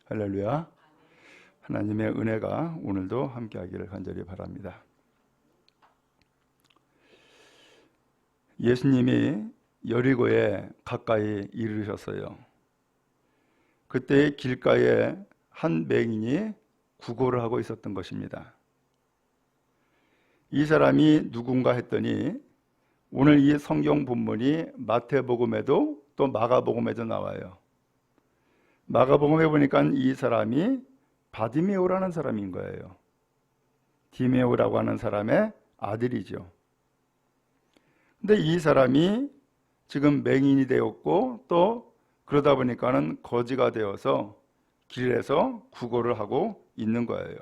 할렐루야. 하나님의 은혜가 오늘도 함께하기를 간절히 바랍니다. 예수님이 여리고에 가까이 이르셨어요. 그때 길가에 한 맹인이 구걸을 하고 있었던 것입니다. 이 사람이 누군가 했더니 오늘 이 성경 본문이 마태복음에도 또 마가복음에도 나와요. 마가복음에 보니까 이 사람이 바디메오라는 사람인 거예요. 디메오라고 하는 사람의 아들이죠. 근데 이 사람이 지금 맹인이 되었고 또 그러다 보니까는 거지가 되어서 길에서 구걸을 하고 있는 거예요.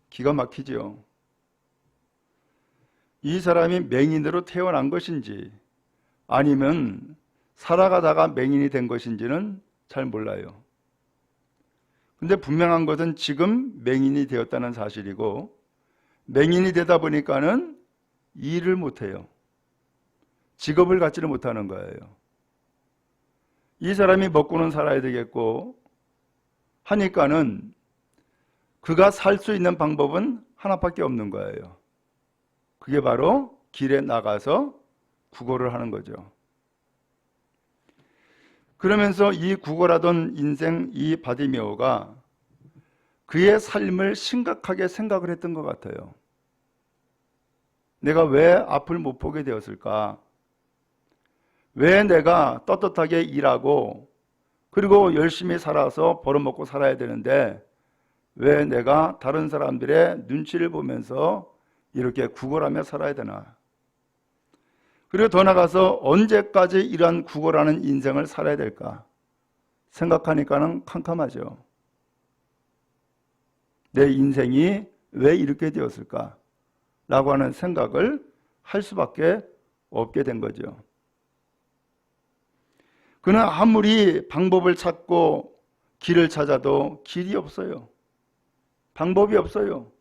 기가 막히죠. 이 사람이 맹인으로 태어난 것인지 아니면 살아가다가 맹인이 된 것인지는 잘 몰라요. 근데 분명한 것은 지금 맹인이 되었다는 사실이고, 맹인이 되다 보니까는 일을 못해요. 직업을 갖지를 못하는 거예요. 이 사람이 먹고는 살아야 되겠고 하니까는 그가 살 수 있는 방법은 하나밖에 없는 거예요. 그게 바로 길에 나가서 구걸을 하는 거죠. 그러면서 이 구걸하던 인생 이 바디메오가 그의 삶을 심각하게 생각을 했던 것 같아요. 내가 왜 앞을 못 보게 되었을까? 왜 내가 떳떳하게 일하고 그리고 열심히 살아서 벌어먹고 살아야 되는데 왜 내가 다른 사람들의 눈치를 보면서 이렇게 구걸하며 살아야 되나? 그리고 더 나가서 언제까지 이러한 구걸하는 인생을 살아야 될까? 생각하니까는 캄캄하죠. 내 인생이 왜 이렇게 되었을까? 라고 하는 생각을 할 수밖에 없게 된 거죠. 그는 아무리 방법을 찾고 길을 찾아도 길이 없어요. 방법이 없어요.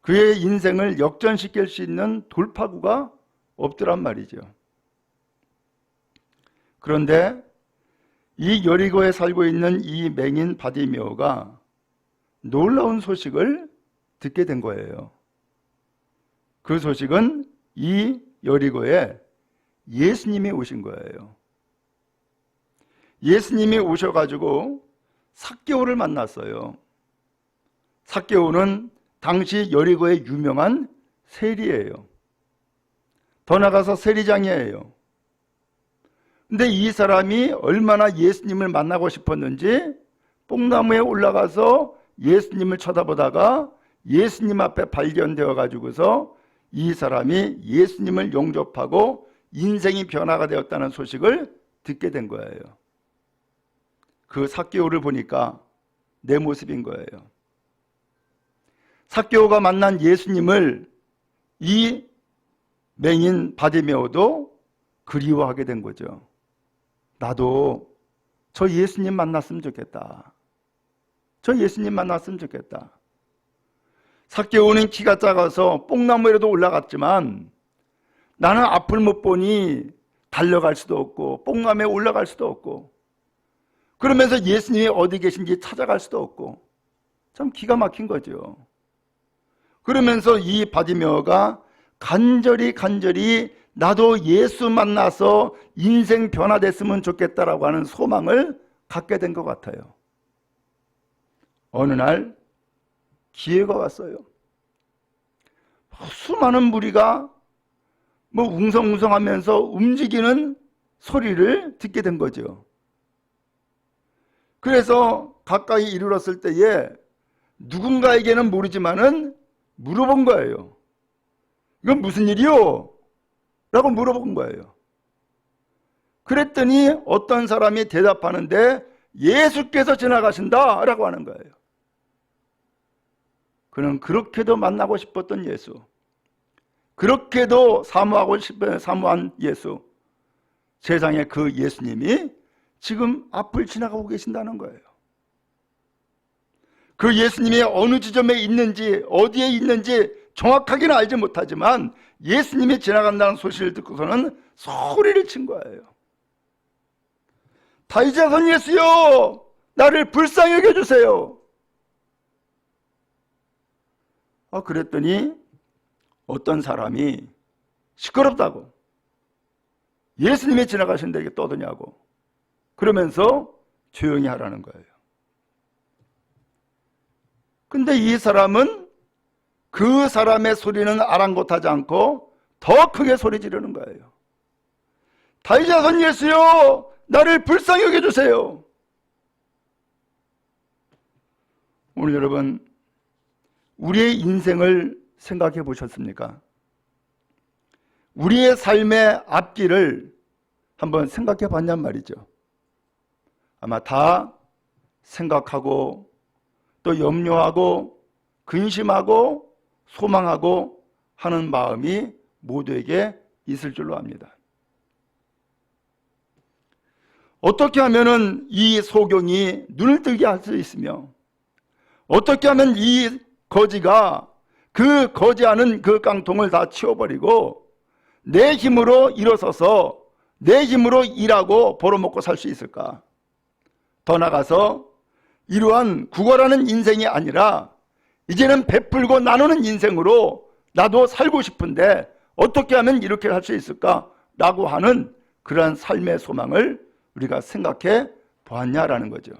그의 인생을 역전시킬 수 있는 돌파구가 없더란 말이죠. 그런데 이 여리고에 살고 있는 이 맹인 바디메오가 놀라운 소식을 듣게 된 거예요. 그 소식은 이 여리고에 예수님이 오신 거예요. 예수님이 오셔가지고 삭개오를 만났어요. 삭개오는 당시 여리고의 유명한 세리예요. 더 나가서 세리장이에요. 근데 이 사람이 얼마나 예수님을 만나고 싶었는지 뽕나무에 올라가서 예수님을 쳐다보다가 예수님 앞에 발견되어 가지고서 이 사람이 예수님을 영접하고 인생이 변화가 되었다는 소식을 듣게 된 거예요. 그 삭개오를 보니까 내 모습인 거예요. 삭개오가 만난 예수님을 이 맹인 바디메오도 그리워하게 된 거죠. 나도 저 예수님 만났으면 좋겠다. 저 예수님 만났으면 좋겠다. 삭개오는 키가 작아서 뽕나무에도 올라갔지만 나는 앞을 못 보니 달려갈 수도 없고 뽕나무에 올라갈 수도 없고 그러면서 예수님이 어디 계신지 찾아갈 수도 없고 참 기가 막힌 거죠. 그러면서 이 바디메오가 간절히 나도 예수 만나서 인생 변화됐으면 좋겠다라고 하는 소망을 갖게 된 것 같아요. 어느 날 기회가 왔어요. 수많은 무리가 웅성웅성하면서 움직이는 소리를 듣게 된 거죠. 그래서 가까이 이르렀을 때에 누군가에게는 모르지만은 물어본 거예요. 이건 무슨 일이요? 라고 물어본 거예요. 그랬더니 어떤 사람이 대답하는데 예수께서 지나가신다 라고 하는 거예요. 그는 그렇게도 만나고 싶었던 예수, 그렇게도 사모한 예수, 세상에 그 예수님이 지금 앞을 지나가고 계신다는 거예요. 그 예수님이 어느 지점에 있는지 어디에 있는지 정확하게는 알지 못하지만 예수님이 지나간다는 소식을 듣고서는 소리를 친 거예요. 다윗의 선 예수여, 나를 불쌍히 여겨주세요. 그랬더니 어떤 사람이 시끄럽다고, 예수님이 지나가시는데 이게 떠드냐고 그러면서 조용히 하라는 거예요. 근데 이 사람은 그 사람의 소리는 아랑곳하지 않고 더 크게 소리 지르는 거예요. 다윗의 자손 예수여, 나를 불쌍히 여겨주세요. 오늘 여러분, 우리의 인생을 생각해 보셨습니까? 우리의 삶의 앞길을 한번 생각해 봤냔 말이죠. 아마 다 생각하고 또 염려하고 근심하고 소망하고 하는 마음이 모두에게 있을 줄로 압니다. 어떻게 하면은 이 소경이 눈을 뜨게 할 수 있으며, 어떻게 하면 이 거지가 그 거지하는 그 깡통을 다 치워버리고 내 힘으로 일어서서 내 힘으로 일하고 벌어먹고 살 수 있을까? 더 나아가서 이러한 구걸하는 인생이 아니라 이제는 베풀고 나누는 인생으로 나도 살고 싶은데 어떻게 하면 이렇게 할 수 있을까? 라고 하는 그러한 삶의 소망을 우리가 생각해 보았냐라는 거죠.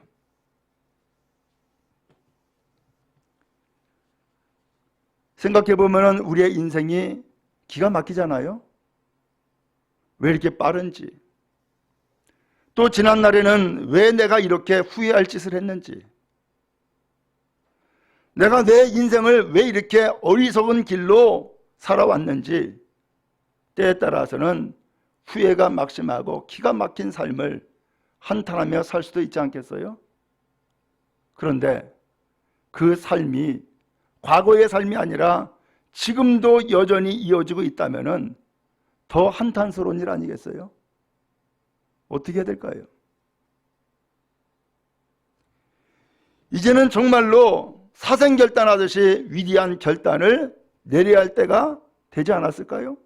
생각해 보면 우리의 인생이 기가 막히잖아요. 왜 이렇게 빠른지, 또 지난 날에는 왜 내가 이렇게 후회할 짓을 했는지, 내가 내 인생을 왜 이렇게 어리석은 길로 살아왔는지, 때에 따라서는 후회가 막심하고 기가 막힌 삶을 한탄하며 살 수도 있지 않겠어요? 그런데 그 삶이 과거의 삶이 아니라 지금도 여전히 이어지고 있다면 더 한탄스러운 일 아니겠어요? 어떻게 해야 될까요? 이제는 정말로 사생결단하듯이 위대한 결단을 내려야 할 때가 되지 않았을까요?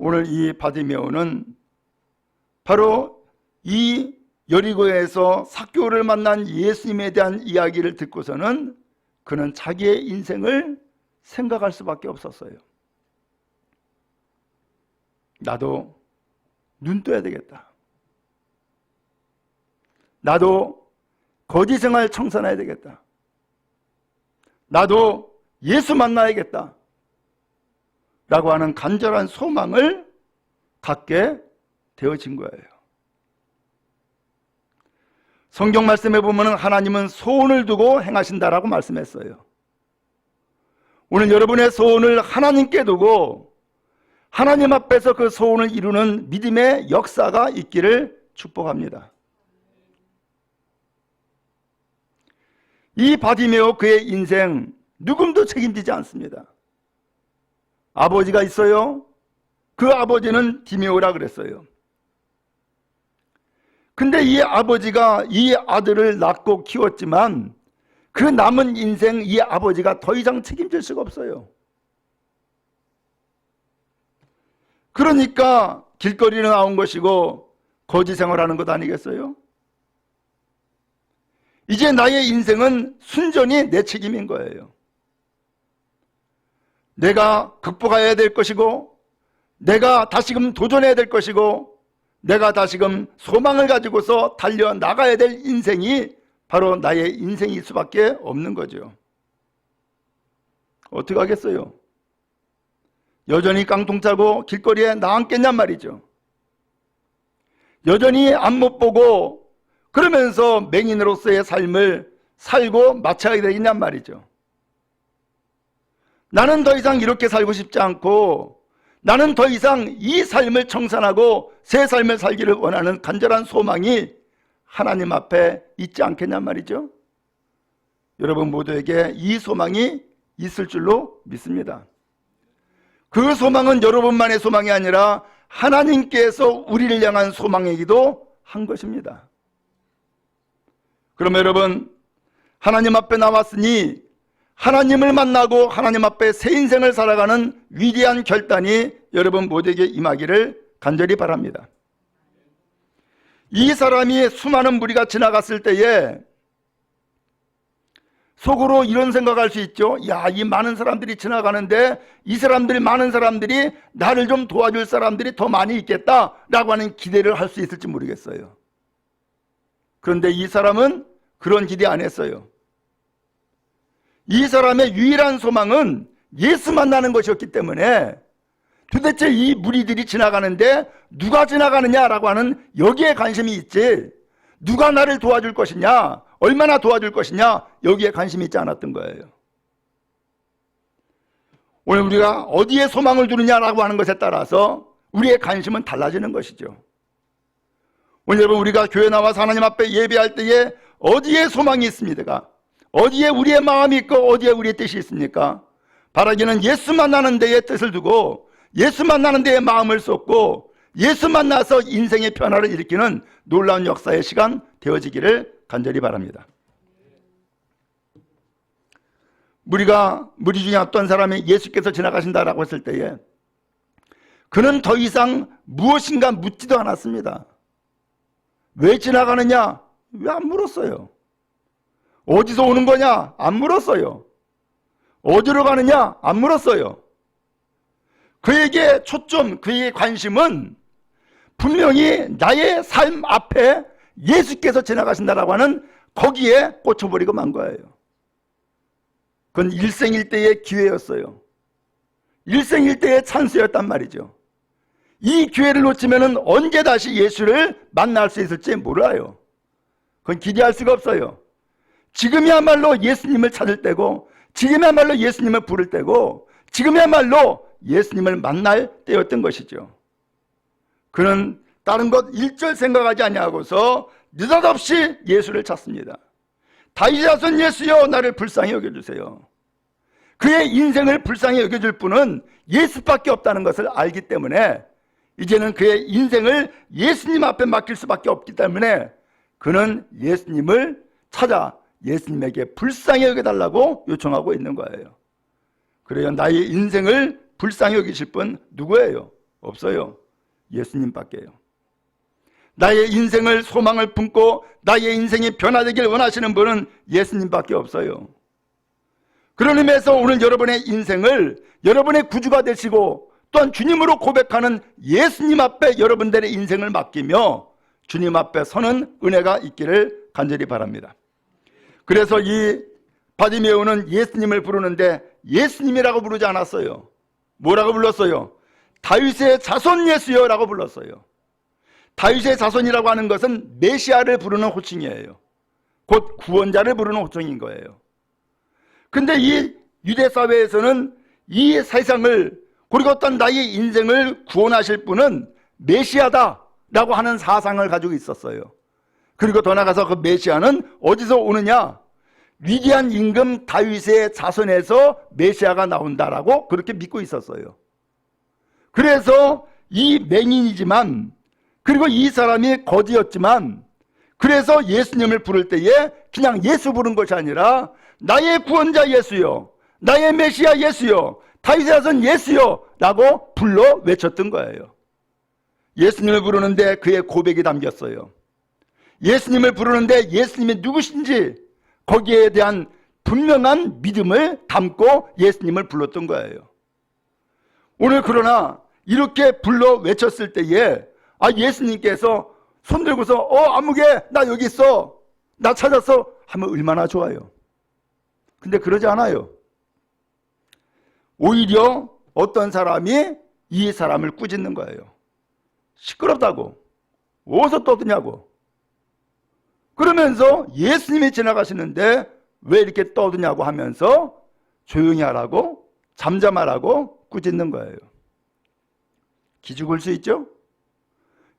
오늘 이 바디메오는 바로 이 여리고에서 삭개오를 만난 예수님에 대한 이야기를 듣고서는 그는 자기의 인생을 생각할 수밖에 없었어요. 나도 눈 떠야 되겠다. 나도 거지 생활 청산해야 되겠다. 나도 예수 만나야겠다. 라고 하는 간절한 소망을 갖게 되어진 거예요. 성경 말씀에 보면 하나님은 소원을 두고 행하신다라고 말씀했어요. 오늘 여러분의 소원을 하나님께 두고 하나님 앞에서 그 소원을 이루는 믿음의 역사가 있기를 축복합니다. 이 바디메오 그의 인생 누구도 책임지지 않습니다. 아버지가 있어요. 그 아버지는 디메오라 그랬어요. 근데 이 아버지가 이 아들을 낳고 키웠지만 그 남은 인생 이 아버지가 더 이상 책임질 수가 없어요. 그러니까 길거리로 나온 것이고 거지 생활하는 것 아니겠어요? 이제 나의 인생은 순전히 내 책임인 거예요. 내가 극복해야 될 것이고, 내가 다시금 도전해야 될 것이고, 내가 다시금 소망을 가지고서 달려나가야 될 인생이 바로 나의 인생일 수밖에 없는 거죠. 어떻게 하겠어요? 여전히 깡통 차고 길거리에 나앉겠냔 말이죠. 여전히 앞 못 보고 그러면서 맹인으로서의 삶을 살고 마쳐야 되겠냔 말이죠. 나는 더 이상 이렇게 살고 싶지 않고 나는 더 이상 이 삶을 청산하고 새 삶을 살기를 원하는 간절한 소망이 하나님 앞에 있지 않겠냔 말이죠. 여러분 모두에게 이 소망이 있을 줄로 믿습니다. 그 소망은 여러분만의 소망이 아니라 하나님께서 우리를 향한 소망이기도 한 것입니다. 그럼 여러분, 하나님 앞에 나왔으니 하나님을 만나고 하나님 앞에 새 인생을 살아가는 위대한 결단이 여러분 모두에게 임하기를 간절히 바랍니다. 이 사람이 수많은 무리가 지나갔을 때에 속으로 이런 생각할 수 있죠. 야, 이 많은 사람들이 지나가는데 이 사람들이, 많은 사람들이 나를 좀 도와줄 사람들이 더 많이 있겠다라고 하는 기대를 할 수 있을지 모르겠어요. 그런데 이 사람은 그런 기대 안 했어요. 이 사람의 유일한 소망은 예수 만나는 것이었기 때문에 도대체 이 무리들이 지나가는데 누가 지나가느냐라고 하는 여기에 관심이 있지, 누가 나를 도와줄 것이냐, 얼마나 도와줄 것이냐, 여기에 관심이 있지 않았던 거예요. 오늘 우리가 어디에 소망을 두느냐라고 하는 것에 따라서 우리의 관심은 달라지는 것이죠. 오늘 여러분, 우리가 교회 나와서 하나님 앞에 예배할 때에 어디에 소망이 있습니까? 어디에 우리의 마음이 있고 어디에 우리의 뜻이 있습니까? 바라기는 예수 만나는 데에 뜻을 두고 예수 만나는 데에 마음을 쏟고 예수 만나서 인생의 변화를 일으키는 놀라운 역사의 시간 되어지기를 간절히 바랍니다. 무리 중에 어떤 사람이 예수께서 지나가신다라고 했을 때에 그는 더 이상 무엇인가 묻지도 않았습니다. 왜 지나가느냐? 왜 안 물었어요? 어디서 오는 거냐? 안 물었어요. 어디로 가느냐? 안 물었어요. 그에게 초점, 그에게 관심은 분명히 나의 삶 앞에 예수께서 지나가신다라고 하는 거기에 꽂혀버리고 만 거예요. 그건 일생일대의 기회였어요. 일생일대의 찬스였단 말이죠. 이 기회를 놓치면 언제 다시 예수를 만날 수 있을지 몰라요. 그건 기대할 수가 없어요. 지금이야말로 예수님을 찾을 때고, 지금이야말로 예수님을 부를 때고, 지금이야말로 예수님을 만날 때였던 것이죠. 그는 다른 것 일절 생각하지 아니하고서 느닷없이 예수를 찾습니다. 다윗의 자손 예수여, 나를 불쌍히 여겨주세요. 그의 인생을 불쌍히 여겨줄 분은 예수밖에 없다는 것을 알기 때문에 이제는 그의 인생을 예수님 앞에 맡길 수밖에 없기 때문에 그는 예수님을 찾아 예수님에게 불쌍히 여겨달라고 요청하고 있는 거예요. 그래요. 나의 인생을 불쌍히 여기실 분 누구예요? 없어요. 예수님밖에요. 나의 인생을 소망을 품고 나의 인생이 변화되길 원하시는 분은 예수님밖에 없어요. 그런 의미에서 오늘 여러분의 인생을 여러분의 구주가 되시고 또한 주님으로 고백하는 예수님 앞에 여러분들의 인생을 맡기며 주님 앞에 서는 은혜가 있기를 간절히 바랍니다. 그래서 이 바디메오는 예수님을 부르는데 예수님이라고 부르지 않았어요. 뭐라고 불렀어요? 다윗의 자손 예수여 라고 불렀어요. 다윗의 자손이라고 하는 것은 메시아를 부르는 호칭이에요. 곧 구원자를 부르는 호칭인 거예요. 근데 이 유대 사회에서는 이 세상을, 그리고 어떤 나의 인생을 구원하실 분은 메시아다라고 하는 사상을 가지고 있었어요. 그리고 더 나아가서 그 메시아는 어디서 오느냐? 위대한 임금 다윗의 자손에서 메시아가 나온다라고 그렇게 믿고 있었어요. 그래서 이 맹인이지만, 그리고 이 사람이 거지였지만, 그래서 예수님을 부를 때에 그냥 예수 부른 것이 아니라 나의 구원자 예수요, 나의 메시아 예수요, 다윗의 자손 예수요 라고 불러 외쳤던 거예요. 예수님을 부르는데 그의 고백이 담겼어요. 예수님을 부르는데 예수님이 누구신지 거기에 대한 분명한 믿음을 담고 예수님을 불렀던 거예요. 오늘 그러나 이렇게 불러 외쳤을 때에 예수님께서 손 들고서 아무개 나 여기 있어, 나 찾았어 하면 얼마나 좋아요. 근데 그러지 않아요. 오히려 어떤 사람이 이 사람을 꾸짖는 거예요. 시끄럽다고, 어디서 떠드냐고. 그러면서 예수님이 지나가시는데 왜 이렇게 떠드냐고 하면서 조용히 하라고, 잠잠하라고 꾸짖는 거예요. 기죽을 수 있죠?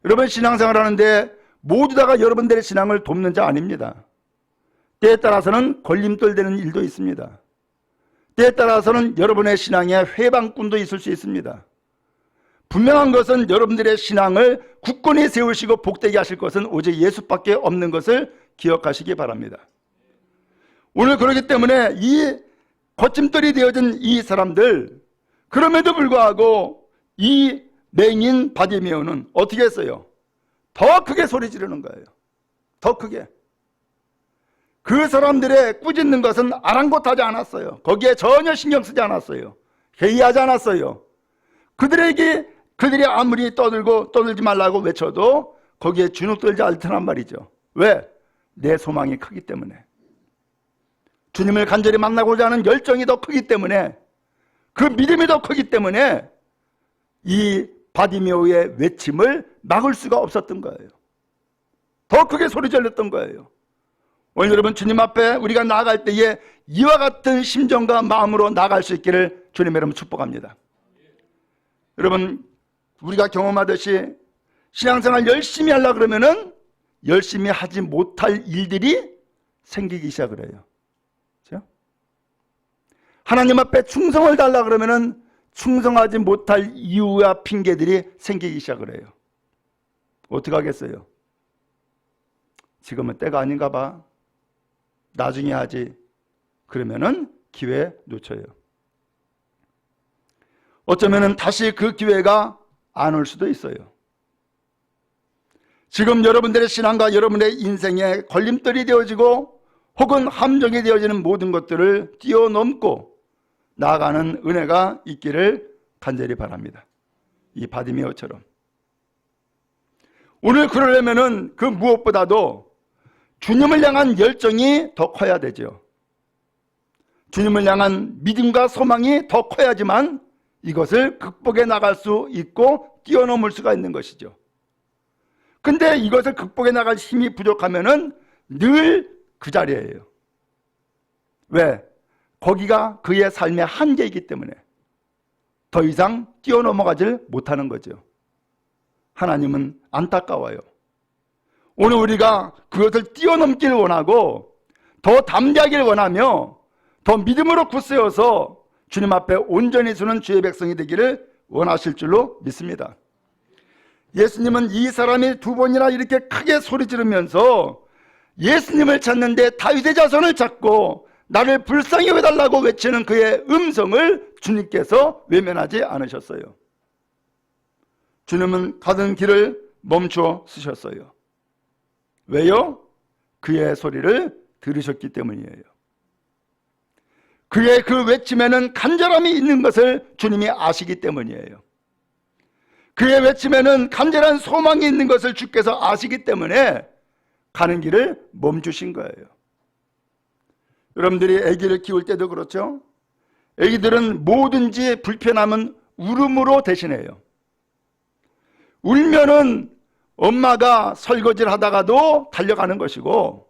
여러분, 신앙생활 하는데 모두 다가 여러분들의 신앙을 돕는 자 아닙니다. 때에 따라서는 걸림돌 되는 일도 있습니다. 때에 따라서는 여러분의 신앙에 회방꾼도 있을 수 있습니다. 분명한 것은 여러분들의 신앙을 굳건히 세우시고 복되게 하실 것은 오직 예수밖에 없는 것을 기억하시기 바랍니다. 오늘 그렇기 때문에 이 거침돌이 되어진 이 사람들, 그럼에도 불구하고 이 맹인 바디메오는 어떻게 했어요? 더 크게 소리 지르는 거예요. 더 크게. 그 사람들의 꾸짖는 것은 아랑곳하지 않았어요. 거기에 전혀 신경 쓰지 않았어요. 회의하지 않았어요. 그들이 아무리 떠들지 말라고 외쳐도 거기에 주눅들지 않더란 말이죠. 왜? 내 소망이 크기 때문에. 주님을 간절히 만나고자 하는 열정이 더 크기 때문에, 그 믿음이 더 크기 때문에 이 바디메오의 외침을 막을 수가 없었던 거예요. 더 크게 소리 질렀던 거예요. 오늘 여러분, 주님 앞에 우리가 나아갈 때에 이와 같은 심정과 마음으로 나아갈 수 있기를 주님 여러분 축복합니다. 여러분, 우리가 경험하듯이 신앙생활 열심히 하려고 그러면은 열심히 하지 못할 일들이 생기기 시작을 해요. 그렇죠? 하나님 앞에 충성을 달라고 그러면은 충성하지 못할 이유와 핑계들이 생기기 시작을 해요. 어떻게 하겠어요? 지금은 때가 아닌가 봐. 나중에 하지. 그러면은 기회 놓쳐요. 어쩌면은 다시 그 기회가 안 올 수도 있어요. 지금 여러분들의 신앙과 여러분의 인생에 걸림돌이 되어지고 혹은 함정이 되어지는 모든 것들을 뛰어넘고 나아가는 은혜가 있기를 간절히 바랍니다. 이 바디메오처럼. 오늘 그러려면은 그 무엇보다도 주님을 향한 열정이 더 커야 되죠. 주님을 향한 믿음과 소망이 더 커야지만 이것을 극복해 나갈 수 있고 뛰어넘을 수가 있는 것이죠. 근데 이것을 극복해 나갈 힘이 부족하면은 늘 그 자리예요. 왜? 거기가 그의 삶의 한계이기 때문에 더 이상 뛰어넘어가질 못하는 거죠. 하나님은 안타까워요. 오늘 우리가 그것을 뛰어넘기를 원하고 더 담대하길 원하며 더 믿음으로 굳세어서 주님 앞에 온전히 서는 주의 백성이 되기를 원하실 줄로 믿습니다. 예수님은 이 사람이 두 번이나 이렇게 크게 소리 지르면서 예수님을 찾는데 다윗의 자손을 찾고 나를 불쌍히 여겨달라고 외치는 그의 음성을 주님께서 외면하지 않으셨어요. 주님은 가던 길을 멈춰 쓰셨어요. 왜요? 그의 소리를 들으셨기 때문이에요. 그의 그 외침에는 간절함이 있는 것을 주님이 아시기 때문이에요. 그의 외침에는 간절한 소망이 있는 것을 주께서 아시기 때문에 가는 길을 멈추신 거예요. 여러분들이 아기를 키울 때도 그렇죠? 아기들은 뭐든지 불편함은 울음으로 대신해요. 울면은 엄마가 설거지를 하다가도 달려가는 것이고,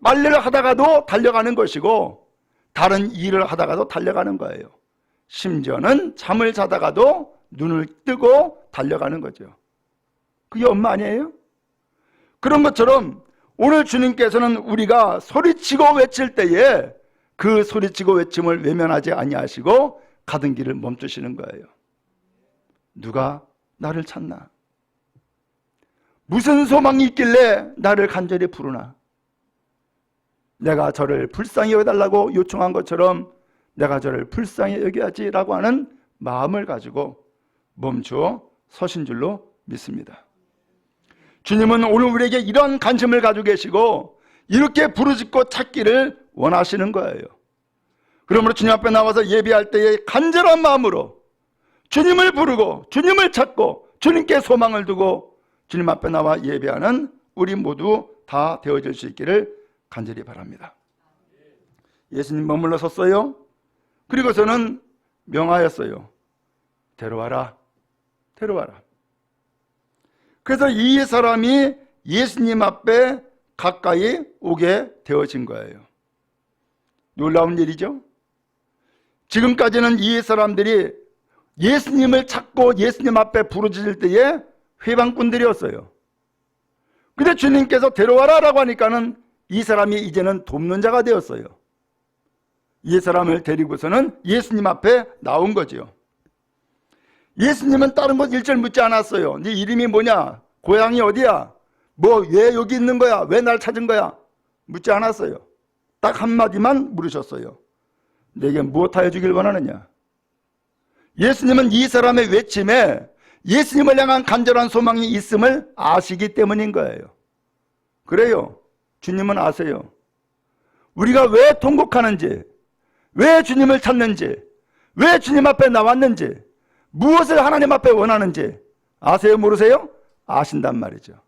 빨래를 하다가도 달려가는 것이고, 다른 일을 하다가도 달려가는 거예요. 심지어는 잠을 자다가도 눈을 뜨고 달려가는 거죠. 그게 엄마 아니에요? 그런 것처럼 오늘 주님께서는 우리가 소리치고 외칠 때에 그 소리치고 외침을 외면하지 아니하시고 가던 길을 멈추시는 거예요. 누가 나를 찾나? 무슨 소망이 있길래 나를 간절히 부르나? 내가 저를 불쌍히 여겨달라고 요청한 것처럼 내가 저를 불쌍히 여겨야지라고 하는 마음을 가지고 멈추어 서신 줄로 믿습니다. 주님은 오늘 우리에게 이런 관심을 가지고 계시고 이렇게 부르짖고 찾기를 원하시는 거예요. 그러므로 주님 앞에 나와서 예배할 때에 간절한 마음으로 주님을 부르고 주님을 찾고 주님께 소망을 두고 주님 앞에 나와 예배하는 우리 모두 다 되어질 수 있기를 간절히 바랍니다. 예수님 머물러 섰어요. 그리고서는 명하였어요. 데려와라. 데려와라. 그래서 이 사람이 예수님 앞에 가까이 오게 되어진 거예요. 놀라운 일이죠. 지금까지는 이 사람들이 예수님을 찾고 예수님 앞에 부르짖을 때에 회방꾼들이었어요. 근데 주님께서 데려와라 라고 하니까는 이 사람이 이제는 돕는 자가 되었어요. 이 사람을 데리고서는 예수님 앞에 나온 거죠. 예수님은 다른 것 일절 묻지 않았어요. 네 이름이 뭐냐? 고향이 어디야? 뭐 왜 여기 있는 거야? 왜 날 찾은 거야? 묻지 않았어요. 딱 한마디만 물으셨어요. 내게 무엇하여 주길 원하느냐? 예수님은 이 사람의 외침에 예수님을 향한 간절한 소망이 있음을 아시기 때문인 거예요. 그래요. 주님은 아세요. 우리가 왜 통곡하는지, 왜 주님을 찾는지, 왜 주님 앞에 나왔는지, 무엇을 하나님 앞에 원하는지 아세요? 모르세요? 아신단 말이죠.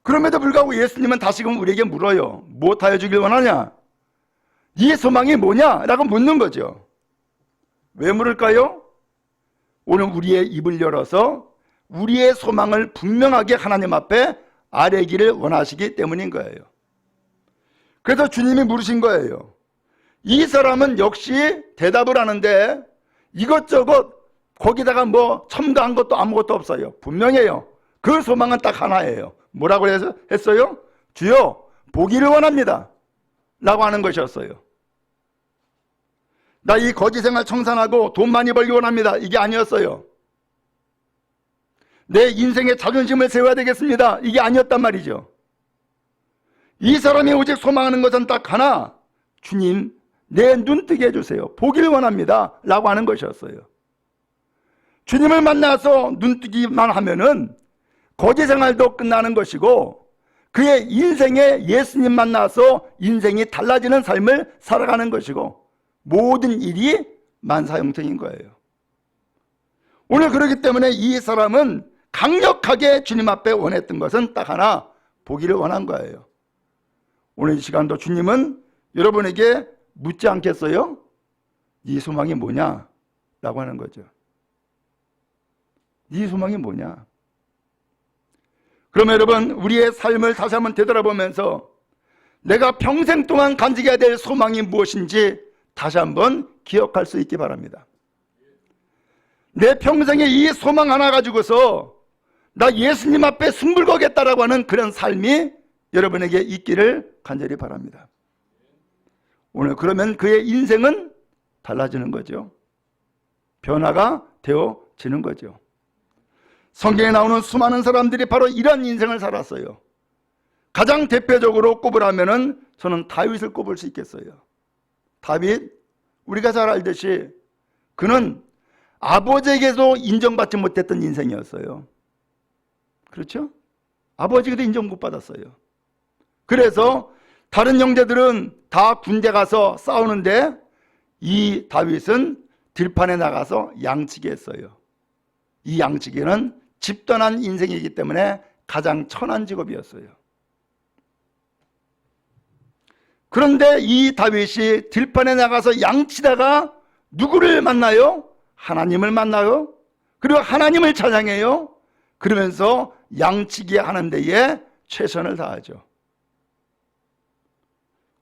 그럼에도 불구하고 예수님은 다시금 우리에게 물어요. 무엇하여 주길 원하냐? 이 소망이 뭐냐? 라고 묻는 거죠. 왜 물을까요? 오늘 우리의 입을 열어서 우리의 소망을 분명하게 하나님 앞에 아뢰기를 원하시기 때문인 거예요. 그래서 주님이 물으신 거예요. 이 사람은 역시 대답을 하는데 이것저것 거기다가 뭐 첨가한 것도 아무것도 없어요. 분명해요. 그 소망은 딱 하나예요. 뭐라고 했어요? 주여, 보기를 원합니다. 라고 하는 것이었어요. 나 이 거지 생활 청산하고 돈 많이 벌기 원합니다. 이게 아니었어요. 내 인생의 자존심을 세워야 되겠습니다. 이게 아니었단 말이죠. 이 사람이 오직 소망하는 것은 딱 하나. 주님, 내 눈 뜨게 해주세요. 보기를 원합니다. 라고 하는 것이었어요. 주님을 만나서 눈 뜨기만 하면은 거지 생활도 끝나는 것이고 그의 인생에 예수님 만나서 인생이 달라지는 삶을 살아가는 것이고 모든 일이 만사형통인 거예요. 오늘 그렇기 때문에 이 사람은 강력하게 주님 앞에 원했던 것은 딱 하나, 보기를 원한 거예요. 오늘 이 시간도 주님은 여러분에게 묻지 않겠어요? 네 소망이 뭐냐? 라고 하는 거죠. 네 소망이 뭐냐? 그러면 여러분, 우리의 삶을 다시 한번 되돌아보면서 내가 평생 동안 간직해야 될 소망이 무엇인지 다시 한번 기억할 수 있기 바랍니다. 내 평생에 이 소망 하나 가지고서 나 예수님 앞에 숨불 거겠다라고 하는 그런 삶이 여러분에게 있기를 간절히 바랍니다. 오늘 그러면 그의 인생은 달라지는 거죠. 변화가 되어지는 거죠. 성경에 나오는 수많은 사람들이 바로 이런 인생을 살았어요. 가장 대표적으로 꼽으라면은 저는 다윗을 꼽을 수 있겠어요. 다윗, 우리가 잘 알듯이 그는 아버지에게도 인정받지 못했던 인생이었어요. 그렇죠? 아버지에게도 인정 못 받았어요. 그래서 다른 형제들은 다 군대 가서 싸우는데 이 다윗은 들판에 나가서 양치기 했어요. 이 양치기는 집단한 인생이기 때문에 가장 천한 직업이었어요. 그런데 이 다윗이 들판에 나가서 양치다가 누구를 만나요? 하나님을 만나요. 그리고 하나님을 찬양해요. 그러면서 양치기 하는 데에 최선을 다하죠.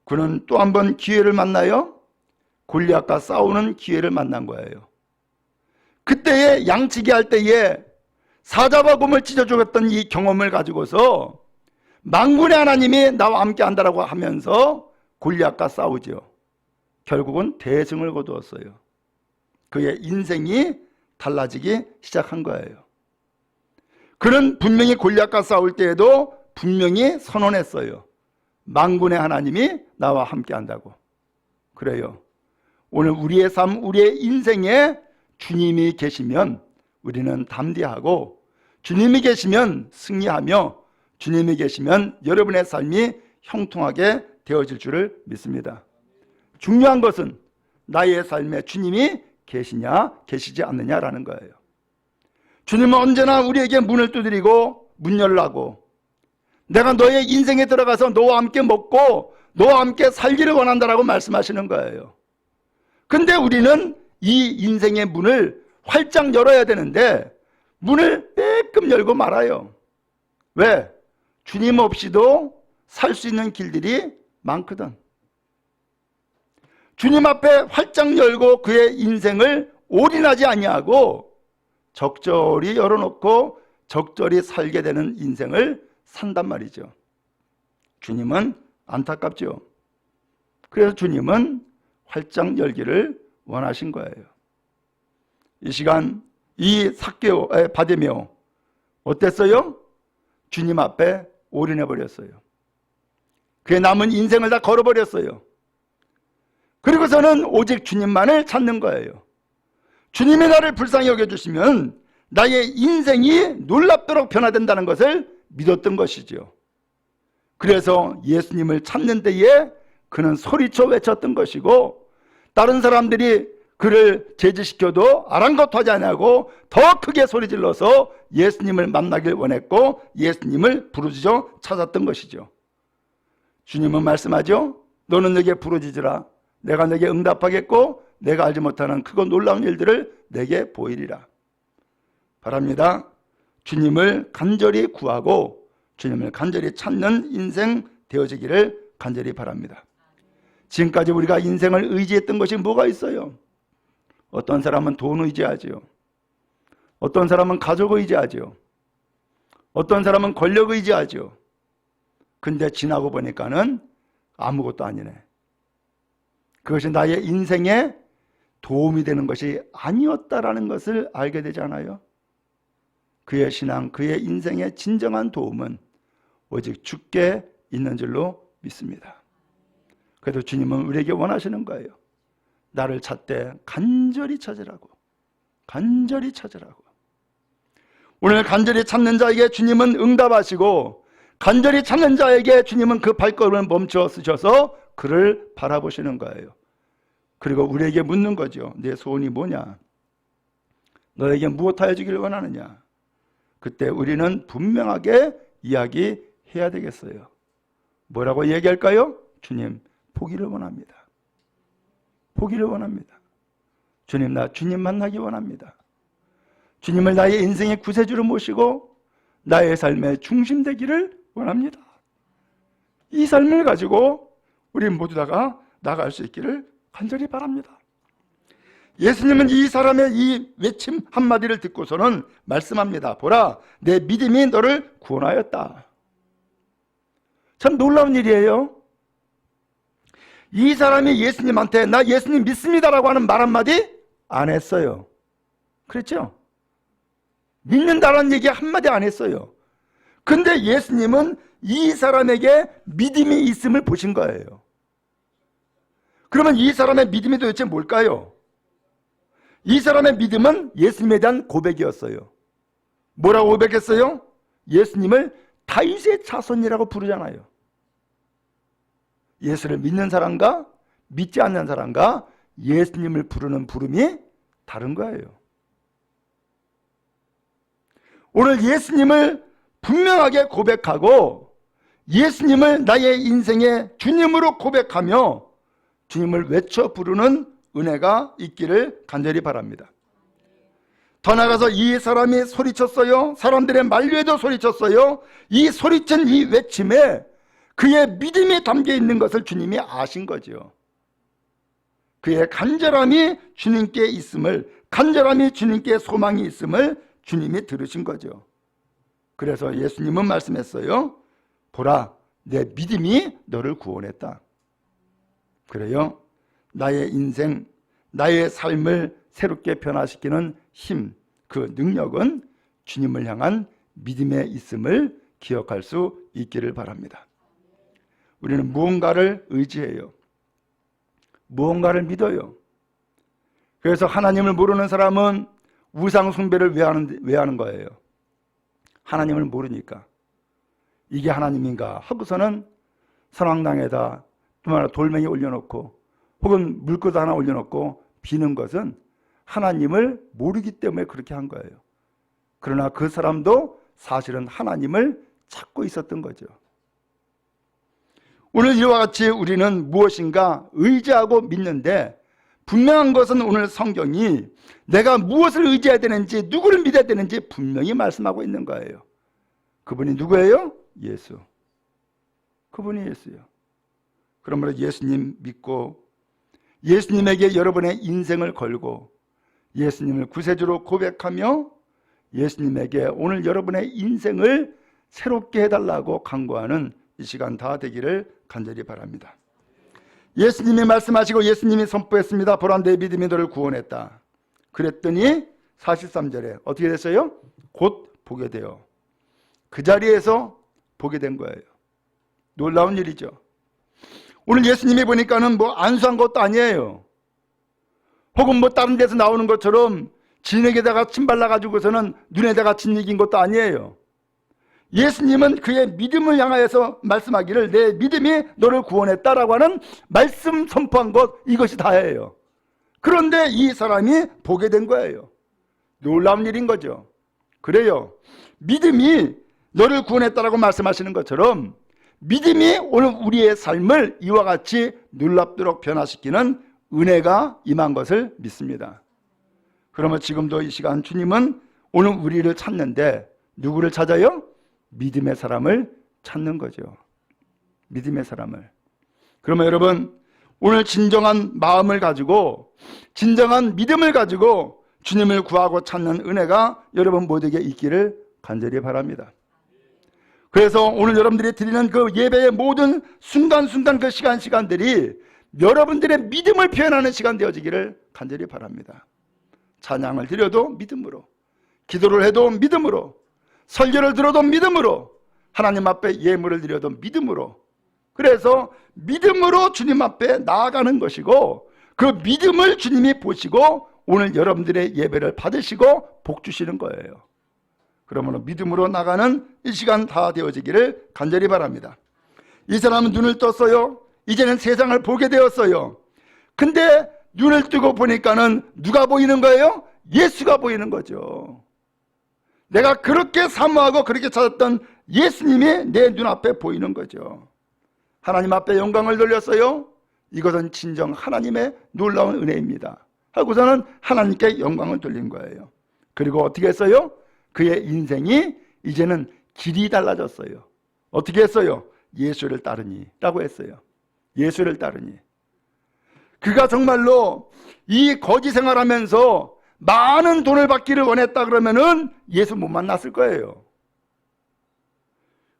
그는 또 한 번 기회를 만나요. 골리앗과 싸우는 기회를 만난 거예요. 그때에 양치기 할 때에 사자와 곰을 찢어 죽였던 이 경험을 가지고서 만군의 하나님이 나와 함께 한다라고 하면서 골리앗과 싸우죠. 결국은 대승을 거두었어요. 그의 인생이 달라지기 시작한 거예요. 그는 분명히 골리앗과 싸울 때에도 분명히 선언했어요. 만군의 하나님이 나와 함께 한다고. 그래요. 오늘 우리의 삶, 우리의 인생에 주님이 계시면 우리는 담대하고, 주님이 계시면 승리하며, 주님이 계시면 여러분의 삶이 형통하게 되어질 줄을 믿습니다. 중요한 것은 나의 삶에 주님이 계시냐 계시지 않느냐라는 거예요. 주님은 언제나 우리에게 문을 두드리고 문 열라고, 내가 너의 인생에 들어가서 너와 함께 먹고 너와 함께 살기를 원한다라고 말씀하시는 거예요. 근데 우리는 이 인생의 문을 활짝 열어야 되는데 문을 빼끔 열고 말아요. 왜? 주님 없이도 살 수 있는 길들이 많거든. 주님 앞에 활짝 열고 그의 인생을 올인하지 아니하고 적절히 열어놓고 적절히 살게 되는 인생을 산단 말이죠. 주님은 안타깝죠. 그래서 주님은 활짝 열기를 원하신 거예요. 이 시간 이 바디메오 어땠어요? 주님 앞에 올인해 버렸어요. 그의 남은 인생을 다 걸어버렸어요. 그리고서는 오직 주님만을 찾는 거예요. 주님이 나를 불쌍히 여겨주시면 나의 인생이 놀랍도록 변화된다는 것을 믿었던 것이죠. 그래서 예수님을 찾는 데에 그는 소리쳐 외쳤던 것이고, 다른 사람들이 그를 제지시켜도 아랑곳하지 않고 더 크게 소리질러서 예수님을 만나길 원했고 예수님을 부르짖어 찾았던 것이죠. 주님은 말씀하죠. 너는 내게 부르짖으라. 내가 내게 응답하겠고 내가 알지 못하는 크고 놀라운 일들을 내게 보이리라. 바랍니다. 주님을 간절히 구하고 주님을 간절히 찾는 인생 되어지기를 간절히 바랍니다. 지금까지 우리가 인생을 의지했던 것이 뭐가 있어요? 어떤 사람은 돈 의지하죠. 어떤 사람은 가족 의지하죠. 어떤 사람은 권력 의지하죠. 근데 지나고 보니까는 아무것도 아니네. 그것이 나의 인생에 도움이 되는 것이 아니었다라는 것을 알게 되지 않아요? 그의 신앙, 그의 인생의 진정한 도움은 오직 주께 있는 줄로 믿습니다. 그래도 주님은 우리에게 원하시는 거예요. 나를 찾되 간절히 찾으라고. 간절히 찾으라고. 오늘 간절히 찾는 자에게 주님은 응답하시고 간절히 찾는 자에게 주님은 그 발걸음을 멈춰 쓰셔서 그를 바라보시는 거예요. 그리고 우리에게 묻는 거죠. 내 소원이 뭐냐? 너에게 무엇하여 주기를 원하느냐? 그때 우리는 분명하게 이야기해야 되겠어요. 뭐라고 얘기할까요? 주님, 보기를 원합니다. 보기를 원합니다. 주님, 나 주님 만나기 원합니다. 주님을 나의 인생의 구세주로 모시고 나의 삶의 중심 되기를 원합니다. 이 삶을 가지고 우리 모두 다가 나갈 수 있기를 간절히 바랍니다. 예수님은 이 사람의 이 외침 한마디를 듣고서는 말씀합니다. 보라, 내 믿음이 너를 구원하였다. 참 놀라운 일이에요. 이 사람이 예수님한테 나 예수님 믿습니다라고 하는 말 한마디 안 했어요. 그렇죠? 믿는다라는 얘기 한마디 안 했어요. 근데 예수님은 이 사람에게 믿음이 있음을 보신 거예요. 그러면 이 사람의 믿음이 도대체 뭘까요? 이 사람의 믿음은 예수님에 대한 고백이었어요. 뭐라고 고백했어요? 예수님을 다윗의 자손이라고 부르잖아요. 예수를 믿는 사람과 믿지 않는 사람과 예수님을 부르는 부름이 다른 거예요. 오늘 예수님을 분명하게 고백하고 예수님을 나의 인생의 주님으로 고백하며 주님을 외쳐 부르는 은혜가 있기를 간절히 바랍니다. 더 나아가서 이 사람이 소리쳤어요. 사람들의 만류에도 소리쳤어요. 이 소리친 이 외침에 그의 믿음이 담겨 있는 것을 주님이 아신 거죠. 그의 간절함이 주님께 있음을, 간절함이 주님께 소망이 있음을 주님이 들으신 거죠. 그래서 예수님은 말씀했어요. 보라, 내 믿음이 너를 구원했다. 그래요. 나의 인생, 나의 삶을 새롭게 변화시키는 힘, 그 능력은 주님을 향한 믿음에 있음을 기억할 수 있기를 바랍니다. 우리는 무언가를 의지해요. 무언가를 믿어요. 그래서 하나님을 모르는 사람은 우상 숭배를 왜 하는 거예요? 하나님을 모르니까. 이게 하나님인가 하고서는 선왕당에다 돌멩이 올려놓고 혹은 물그릇 하나 올려놓고 비는 것은 하나님을 모르기 때문에 그렇게 한 거예요. 그러나 그 사람도 사실은 하나님을 찾고 있었던 거죠. 오늘 이와 같이 우리는 무엇인가 의지하고 믿는데 분명한 것은 오늘 성경이 내가 무엇을 의지해야 되는지 누구를 믿어야 되는지 분명히 말씀하고 있는 거예요. 그분이 누구예요? 예수. 그분이 예수예요. 그러므로 예수님 믿고 예수님에게 여러분의 인생을 걸고 예수님을 구세주로 고백하며 예수님에게 오늘 여러분의 인생을 새롭게 해달라고 간구하는 이 시간 다 되기를 간절히 바랍니다. 예수님이 말씀하시고 예수님이 선포했습니다. 보라, 내 믿음이 너를 구원했다. 그랬더니 43절에 어떻게 됐어요? 곧 보게 돼요. 그 자리에서 보게 된 거예요. 놀라운 일이죠. 오늘 예수님이 보니까는 뭐 안수한 것도 아니에요. 혹은 뭐 다른 데서 나오는 것처럼 진에게다가 침 발라가지고서는 눈에다가 침 이긴 것도 아니에요. 예수님은 그의 믿음을 향하여서 말씀하기를 내 믿음이 너를 구원했다라고 하는 말씀 선포한 것, 이것이 다예요. 그런데 이 사람이 보게 된 거예요. 놀라운 일인 거죠. 그래요. 믿음이 너를 구원했다라고 말씀하시는 것처럼 믿음이 오늘 우리의 삶을 이와 같이 놀랍도록 변화시키는 은혜가 임한 것을 믿습니다. 그러면 지금도 이 시간 주님은 오늘 우리를 찾는데 누구를 찾아요? 믿음의 사람을 찾는 거죠. 믿음의 사람을. 그러면 여러분, 오늘 진정한 마음을 가지고 진정한 믿음을 가지고 주님을 구하고 찾는 은혜가 여러분 모두에게 있기를 간절히 바랍니다. 그래서 오늘 여러분들이 드리는 그 예배의 모든 순간순간 그 시간들이 여러분들의 믿음을 표현하는 시간 되어지기를 간절히 바랍니다. 찬양을 드려도 믿음으로, 기도를 해도 믿음으로, 설교를 들어도 믿음으로, 하나님 앞에 예물을 드려도 믿음으로, 그래서 믿음으로 주님 앞에 나아가는 것이고 그 믿음을 주님이 보시고 오늘 여러분들의 예배를 받으시고 복 주시는 거예요. 그러므로 믿음으로 나가는 이 시간 다 되어지기를 간절히 바랍니다. 이 사람은 눈을 떴어요. 이제는 세상을 보게 되었어요. 근데 눈을 뜨고 보니까는 누가 보이는 거예요? 예수가 보이는 거죠. 내가 그렇게 사모하고 그렇게 찾았던 예수님이 내 눈앞에 보이는 거죠. 하나님 앞에 영광을 돌렸어요. 이것은 진정 하나님의 놀라운 은혜입니다. 하고서는 하나님께 영광을 돌린 거예요. 그리고 어떻게 했어요? 그의 인생이 이제는 길이 달라졌어요. 어떻게 했어요? 예수를 따르니 라고 했어요. 예수를 따르니. 그가 정말로 이 거지 생활하면서 많은 돈을 받기를 원했다 그러면은 예수 못 만났을 거예요.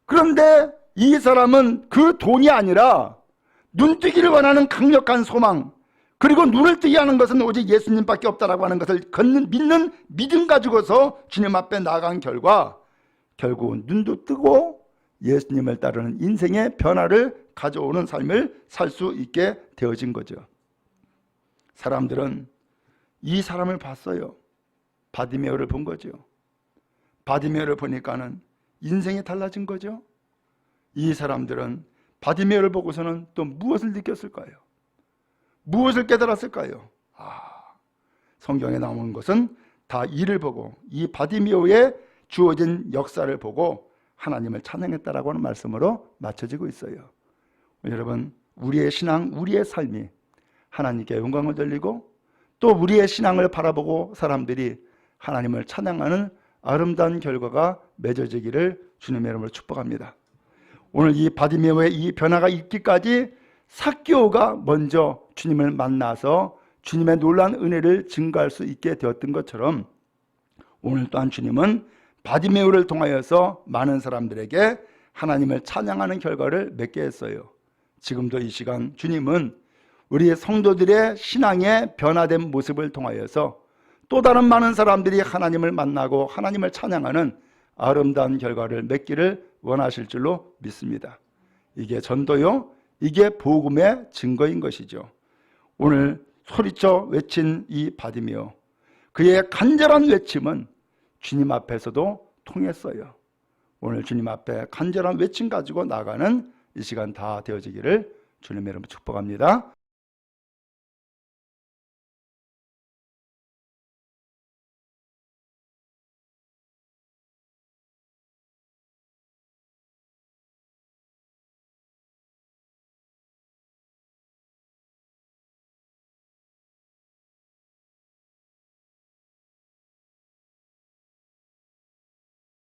그런데 이 사람은 그 돈이 아니라 눈뜨기를 원하는 강력한 소망, 그리고 눈을 뜨게 하는 것은 오직 예수님밖에 없다라고 하는 것을 믿는 믿음 가지고서 주님 앞에 나아간 결과 결국은 눈도 뜨고 예수님을 따르는 인생의 변화를 가져오는 삶을 살 수 있게 되어진 거죠. 사람들은 이 사람을 봤어요. 바디메오를 본 거죠. 바디메오를 보니까는 인생이 달라진 거죠. 이 사람들은 바디메오를 보고서는 또 무엇을 느꼈을까요? 무엇을 깨달았을까요? 성경에 나오는 것은 다 이를 보고 이 바디메오에 주어진 역사를 보고 하나님을 찬양했다라고 하는 말씀으로 맞춰지고 있어요. 여러분, 우리의 신앙, 우리의 삶이 하나님께 영광을 돌리고 또 우리의 신앙을 바라보고 사람들이 하나님을 찬양하는 아름다운 결과가 맺어지기를 주님의 이름으로 축복합니다. 오늘 이 바디메오의 이 변화가 있기까지 삭개오가 먼저 주님을 만나서 주님의 놀라운 은혜를 증거할 수 있게 되었던 것처럼 오늘 또한 주님은 바디메오를 통하여서 많은 사람들에게 하나님을 찬양하는 결과를 맺게 했어요. 지금도 이 시간 주님은 우리 성도들의 신앙의 변화된 모습을 통하여서 또 다른 많은 사람들이 하나님을 만나고 하나님을 찬양하는 아름다운 결과를 맺기를 원하실 줄로 믿습니다. 이게 전도요, 이게 복음의 증거인 것이죠. 오늘 소리쳐 외친 이 바디메오, 그의 간절한 외침은 주님 앞에서도 통했어요. 오늘 주님 앞에 간절한 외침 가지고 나가는 이 시간 다 되어지기를 주님의 이름으로 축복합니다.